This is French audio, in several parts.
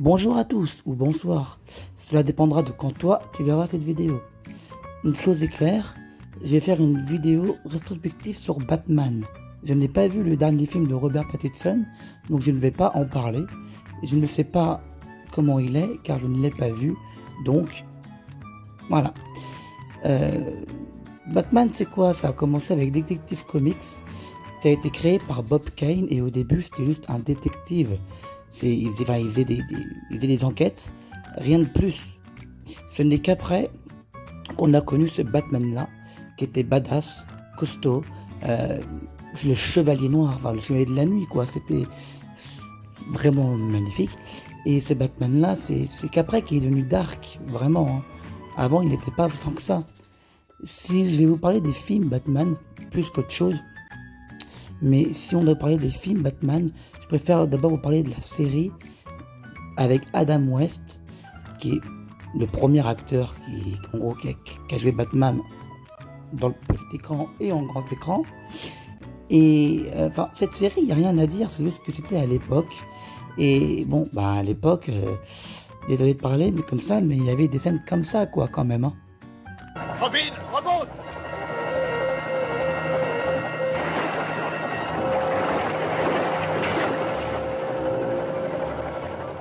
Bonjour à tous ou bonsoir, cela dépendra de quand toi tu verras cette vidéo. Une chose est claire, je vais faire une vidéo rétrospective sur Batman. Je n'ai pas vu le dernier film de Robert Pattinson, donc je ne vais pas en parler. Je ne sais pas comment il est car je ne l'ai pas vu, donc voilà. Batman, c'est quoi? Ça a commencé avec Detective Comics, qui a été créé par Bob Kane, et au début c'était juste un détective. Il faisait des enquêtes, rien de plus. Ce n'est qu'après qu'on a connu ce Batman-là, qui était badass, costaud, le chevalier noir, enfin le chevalier de la nuit, quoi. C'était vraiment magnifique. Et ce Batman-là, c'est qu'après qu'il est devenu dark, vraiment. Hein. Avant, il n'était pas tant que ça. Si je vais vous parler des films Batman, plus qu'autre chose, mais si on doit parler des films Batman, je préfère d'abord vous parler de la série avec Adam West, qui est le premier acteur qui a joué Batman dans le petit écran et en grand écran. Et enfin, cette série, il n'y a rien à dire, c'est juste que c'était à l'époque. Et bon, bah à l'époque, désolé de parler, mais comme ça, mais il y avait des scènes comme ça, quoi, quand même. Hein. Robin, remonte!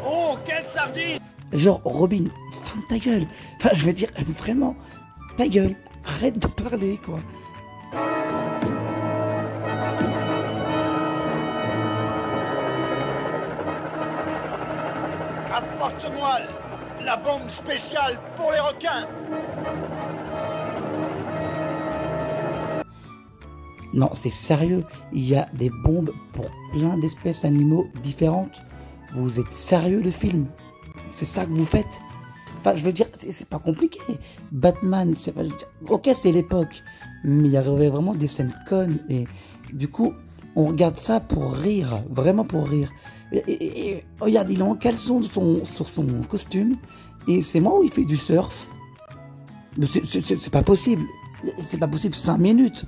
Oh, quelle sardine! Genre, Robin, ferme ta gueule. Enfin, je veux dire, vraiment, ta gueule. Arrête de parler, quoi. Apporte-moi la bombe spéciale pour les requins! Non, c'est sérieux. Il y a des bombes pour plein d'espèces d'animaux différentes. Vous êtes sérieux, le film? C'est ça que vous faites? Enfin, je veux dire, c'est pas compliqué. Batman, ok, c'est l'époque, mais il y avait vraiment des scènes connes, et du coup, on regarde ça pour rire, vraiment pour rire. Et regarde, il est en caleçon sur son costume, et c'est moi où il fait du surf. Mais c'est pas possible. C'est pas possible, 5 minutes.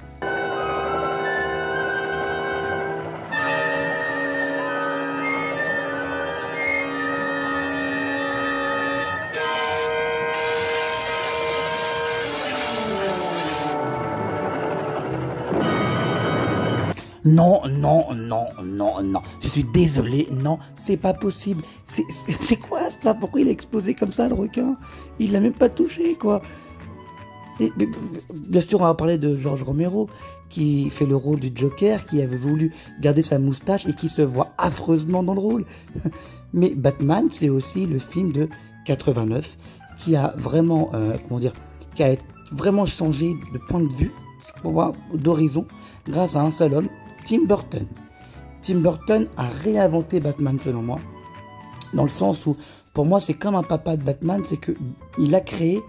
Non, non, non, non, non. Je suis désolé, non, c'est pas possible. C'est quoi ça? Pourquoi il a explosé comme ça, le requin? Il l'a même pas touché, quoi. Et, bien sûr, on va parler de George Romero, qui fait le rôle du Joker, qui avait voulu garder sa moustache et qui se voit affreusement dans le rôle. Mais Batman, c'est aussi le film de 89, qui a vraiment, qui a vraiment changé de point de vue, d'horizon, grâce à un seul homme, Tim Burton. Tim Burton a réinventé Batman, selon moi, dans le sens où, pour moi, c'est comme un papa de Batman, c'est que il a créé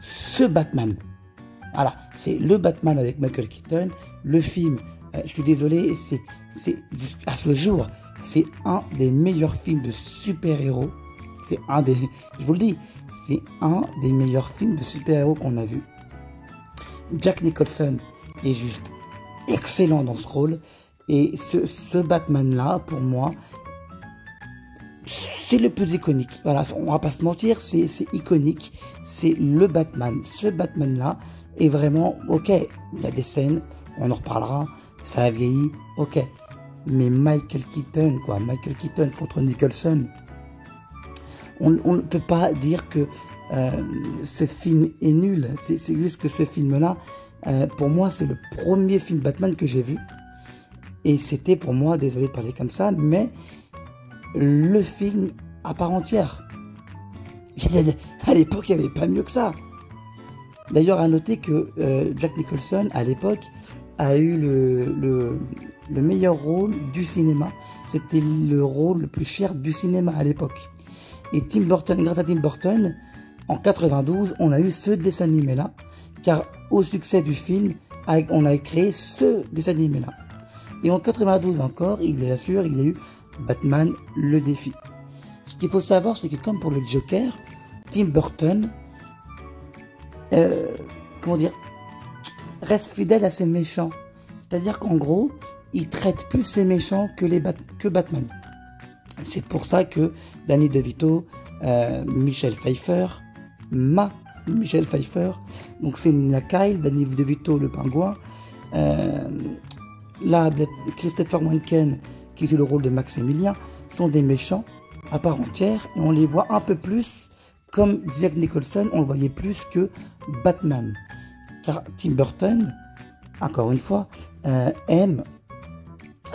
ce Batman. Voilà, c'est le Batman avec Michael Keaton. Le film, je suis désolé, c'est à ce jour, c'est un des meilleurs films de super-héros. Je vous le dis, c'est un des meilleurs films de super-héros qu'on a vu. Jack Nicholson est juste excellent dans ce rôle, et ce Batman-là, pour moi, c'est le plus iconique. Voilà, on va pas se mentir, c'est iconique, c'est le Batman. Ce Batman-là est vraiment, ok, il y a des scènes, on en reparlera, ça a vieilli, ok. Mais Michael Keaton contre Nicholson, on ne peut pas dire que ce film est nul. C'est juste que ce film-là, pour moi, c'est le premier film Batman que j'ai vu. Et c'était pour moi, désolé de parler comme ça, mais le film à part entière. À l'époque, il n'y avait pas mieux que ça. D'ailleurs, à noter que Jack Nicholson, à l'époque, a eu le meilleur rôle du cinéma. C'était le rôle le plus cher du cinéma à l'époque. Et Tim Burton, grâce à Tim Burton, en 92, on a eu ce dessin animé-là, car au succès du film, on a créé ce dessin animé-là. Et en 92 encore, il y a eu Batman le défi. Ce qu'il faut savoir, c'est que comme pour le Joker, Tim Burton, reste fidèle à ses méchants. C'est-à-dire qu'en gros, il traite plus ses méchants que Batman. C'est pour ça que Danny DeVito, Michelle Pfeiffer, Michelle Pfeiffer, donc c'est Nina Kyle, Danny DeVito le pingouin, là Christopher Walken qui joue le rôle de Maximilien, sont des méchants à part entière, et on les voit un peu plus comme Jack Nicholson, on le voyait plus que Batman, car Tim Burton, encore une fois, aime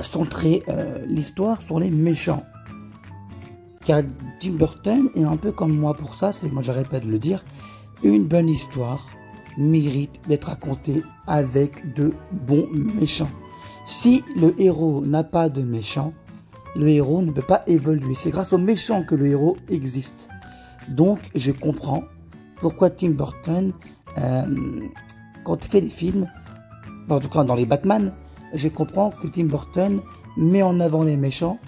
centrer l'histoire sur les méchants. Car Tim Burton est un peu comme moi pour ça, c'est moi je répète de le dire, une bonne histoire mérite d'être racontée avec de bons méchants. Si le héros n'a pas de méchant, le héros ne peut pas évoluer. C'est grâce aux méchants que le héros existe. Donc je comprends pourquoi Tim Burton, quand il fait des films, en tout cas dans les Batman, je comprends que Tim Burton met en avant les méchants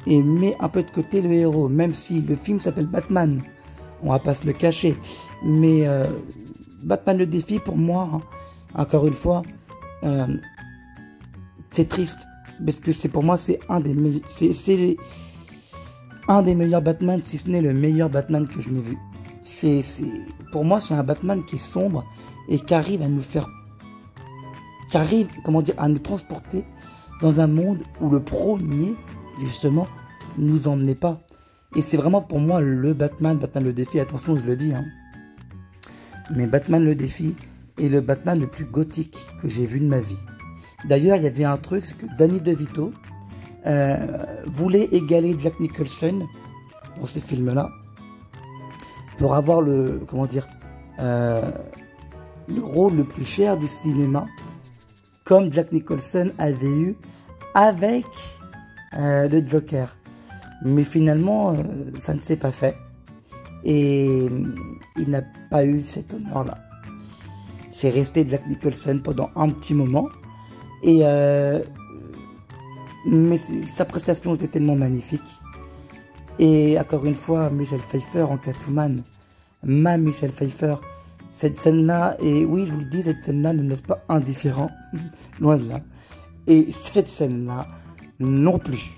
et met un peu de côté le héros, même si le film s'appelle Batman, on va pas se le cacher, mais Batman le défi pour moi, hein, encore une fois, c'est triste, parce que pour moi c'est un des meilleurs Batman, si ce n'est le meilleur Batman que je n'ai vu. Pour moi c'est un Batman qui est sombre et qui arrive à nous faire, à nous transporter dans un monde où le premier justement nous emmenait pas. Et c'est vraiment pour moi le Batman le défi, attention je le dis, hein. Mais Batman le défi est le Batman le plus gothique que j'ai vu de ma vie. D'ailleurs il y avait un truc, c'est que Danny DeVito voulait égaler Jack Nicholson dans ces films là pour avoir le rôle le plus cher du cinéma, comme Jack Nicholson avait eu avec le Joker. Mais finalement, ça ne s'est pas fait. Et il n'a pas eu cet honneur-là. C'est resté Jack Nicholson pendant un petit moment. Et mais sa prestation était tellement magnifique. Et encore une fois, Michelle Pfeiffer en Catwoman. Michelle Pfeiffer. Cette scène-là, et oui, je vous le dis, cette scène-là ne me laisse pas indifférent. Loin de là. Et cette scène-là, non plus.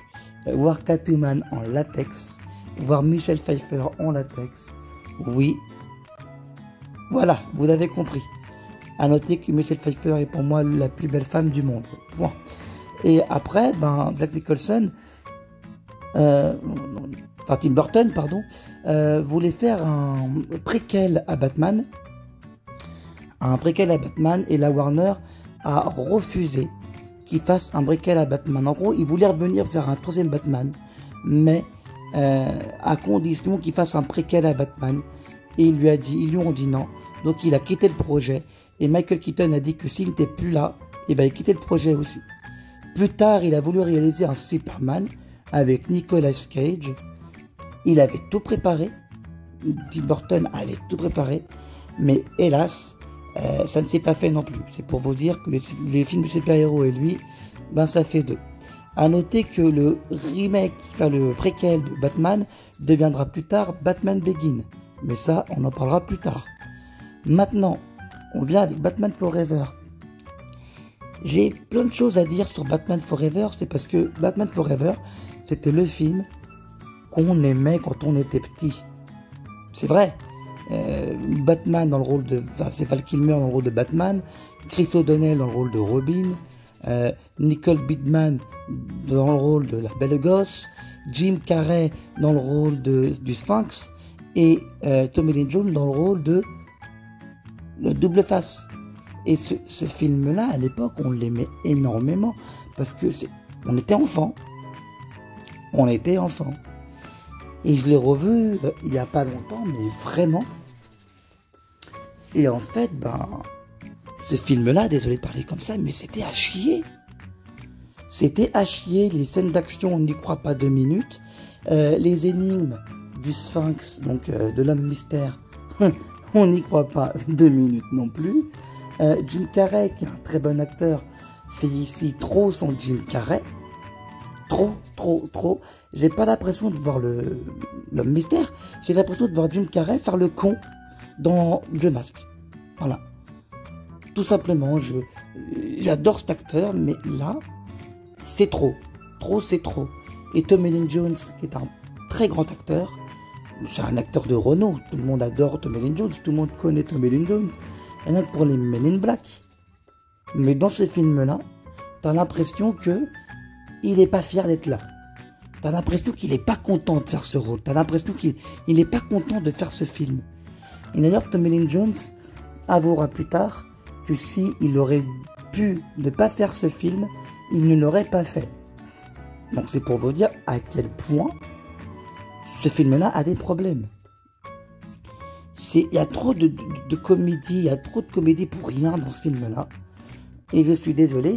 Voir Catwoman en latex, voir Michelle Pfeiffer en latex, oui, voilà, vous avez compris. À noter que Michelle Pfeiffer est pour moi la plus belle femme du monde, point. Et après, Jack Nicholson, Tim Burton, pardon, voulait faire un préquel à Batman, et la Warner a refusé qu'il fasse un préquel à Batman. En gros, il voulait revenir faire un troisième Batman, mais à condition qu'il fasse un préquel à Batman. Et ils lui ont dit non. Donc il a quitté le projet. Et Michael Keaton a dit que s'il n'était plus là, il quittait le projet aussi. Plus tard, il a voulu réaliser un Superman avec Nicolas Cage. Il avait tout préparé. Tim Burton avait tout préparé. Mais hélas, ça ne s'est pas fait non plus. C'est pour vous dire que les films de super-héros et lui, ça fait deux. A noter que le remake, le préquel de Batman deviendra plus tard Batman Begins. Mais ça, on en parlera plus tard. Maintenant, on vient avec Batman Forever. J'ai plein de choses à dire sur Batman Forever, c'est parce que Batman Forever, c'était le film qu'on aimait quand on était petit. C'est vrai. Batman dans le rôle de... c'est Val Kilmer dans le rôle de Batman, Chris O'Donnell dans le rôle de Robin, Nicole Kidman dans le rôle de la Belle Gosse, Jim Carrey dans le rôle du Sphinx, et Tommy Lee Jones dans le rôle de Double Face. Et ce film-là, à l'époque, on l'aimait énormément, parce que on était enfants. Et je l'ai revu il n'y a pas longtemps, mais vraiment. Et en fait, ce film-là, désolé de parler comme ça, mais c'était à chier. Les scènes d'action, on n'y croit pas 2 minutes. Les énigmes du Sphinx, donc de l'homme mystère, on n'y croit pas 2 minutes non plus. Jim Carrey, qui est un très bon acteur, fait ici trop son Jim Carrey. Trop. J'ai pas l'impression de voir l'homme mystère. J'ai l'impression de voir Jim Carrey faire le con dans The Mask. Voilà. Tout simplement, j'adore cet acteur, mais là, c'est trop. C'est trop. Et Tommy Lee Jones, qui est un très grand acteur, c'est un acteur de renom, tout le monde adore Tommy Lee Jones, tout le monde connaît Tommy Lee Jones, rien que pour les Men in Black. Mais dans ces films-là, t'as l'impression que il est pas fier d'être là. T'as l'impression qu'il est pas content de faire ce rôle. T'as l'impression qu'il est pas content de faire ce film. Et d'ailleurs, Tommy Lee Jones avouera plus tard que si il aurait pu ne pas faire ce film, il ne l'aurait pas fait. Donc c'est pour vous dire à quel point ce film-là a des problèmes. Il y a trop de comédie, il y a trop de comédie pour rien dans ce film-là. Et je suis désolé,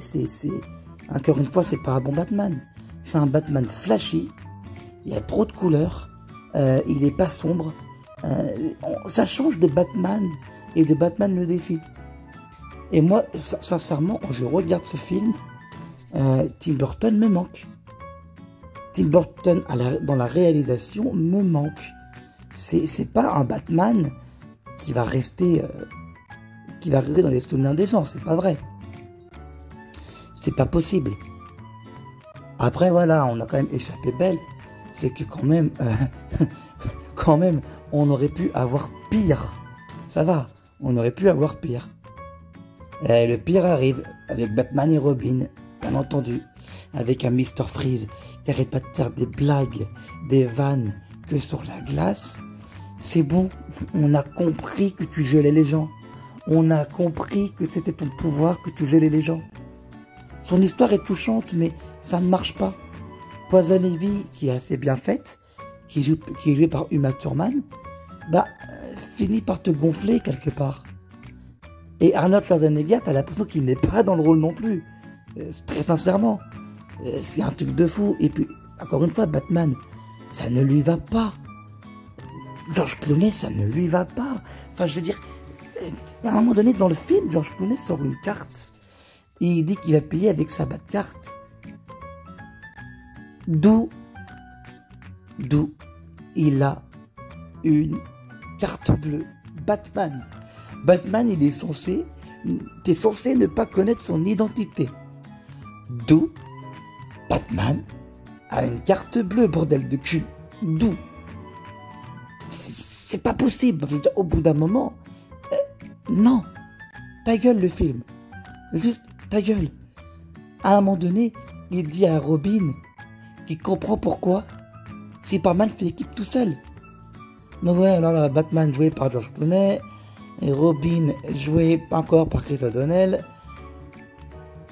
encore une fois, c'est pas un bon Batman. C'est un Batman flashy, il y a trop de couleurs, il est pas sombre. Ça change de Batman et de Batman le défi. Et moi, sincèrement, quand je regarde ce film, Tim Burton me manque. Tim Burton dans la réalisation me manque. C'est pas un Batman qui va rester dans les souvenirs des gens, c'est pas vrai. C'est pas possible. Après voilà, on a quand même échappé belle. C'est que quand même, on aurait pu avoir pire. Ça va, on aurait pu avoir pire. Et le pire arrive avec Batman et Robin, bien entendu. Avec un Mr. Freeze qui arrête pas de faire des blagues, des vannes que sur la glace. C'est bon, on a compris que tu gelais les gens. On a compris que c'était ton pouvoir, que tu gelais les gens. Son histoire est touchante, mais ça ne marche pas. Poison Ivy, qui est assez bien faite, qui est jouée par Uma Thurman, finit par te gonfler quelque part. Et Arnold Schwarzenegger, t'as l'impression qu'il n'est pas dans le rôle non plus. Très sincèrement. C'est un truc de fou. Et puis, encore une fois, Batman, ça ne lui va pas. George Clooney, ça ne lui va pas. Enfin, je veux dire, à un moment donné, dans le film, George Clooney sort une carte. Et il dit qu'il va payer avec sa Batcarte. D'où il a une carte bleue. Batman. Batman, t'es censé ne pas connaître son identité. D'où Batman a une carte bleue, bordel de cul. D'où c'est pas possible. Au bout d'un moment, non. Ta gueule le film. Juste ta gueule. À un moment donné, il dit à Robin qu'il comprend pourquoi Superman fait équipe tout seul. Donc ouais, alors là, Batman joué par George Clooney, et Robin joué encore par Chris O'Donnell,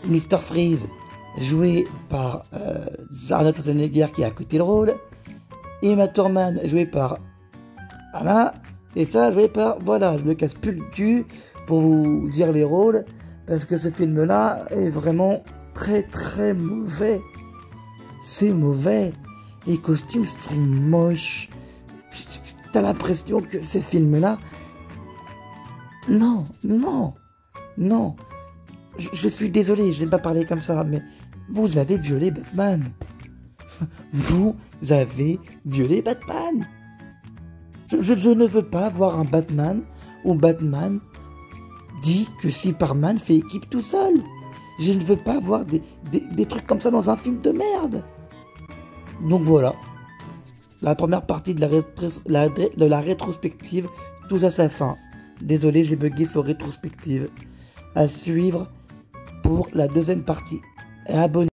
Mr. Freeze joué par Arnold Schwarzenegger qui a coûté le rôle, Uma Thurman joué par Anna, et ça joué par, voilà, je me casse plus le cul pour vous dire les rôles, parce que ce film-là est vraiment très très mauvais. C'est mauvais. Les costumes sont moches. T'as l'impression que ces films-là... Non. Je suis désolé, je vais pas parler comme ça, mais vous avez violé Batman. Vous avez violé Batman. Je ne veux pas voir un Batman où Batman dit que Superman fait équipe tout seul. Je ne veux pas voir des trucs comme ça dans un film de merde. Donc voilà. La première partie de la rétrospective touche à sa fin. Désolé, j'ai bugué sur rétrospective. À suivre pour la deuxième partie. Et abonnez-vous.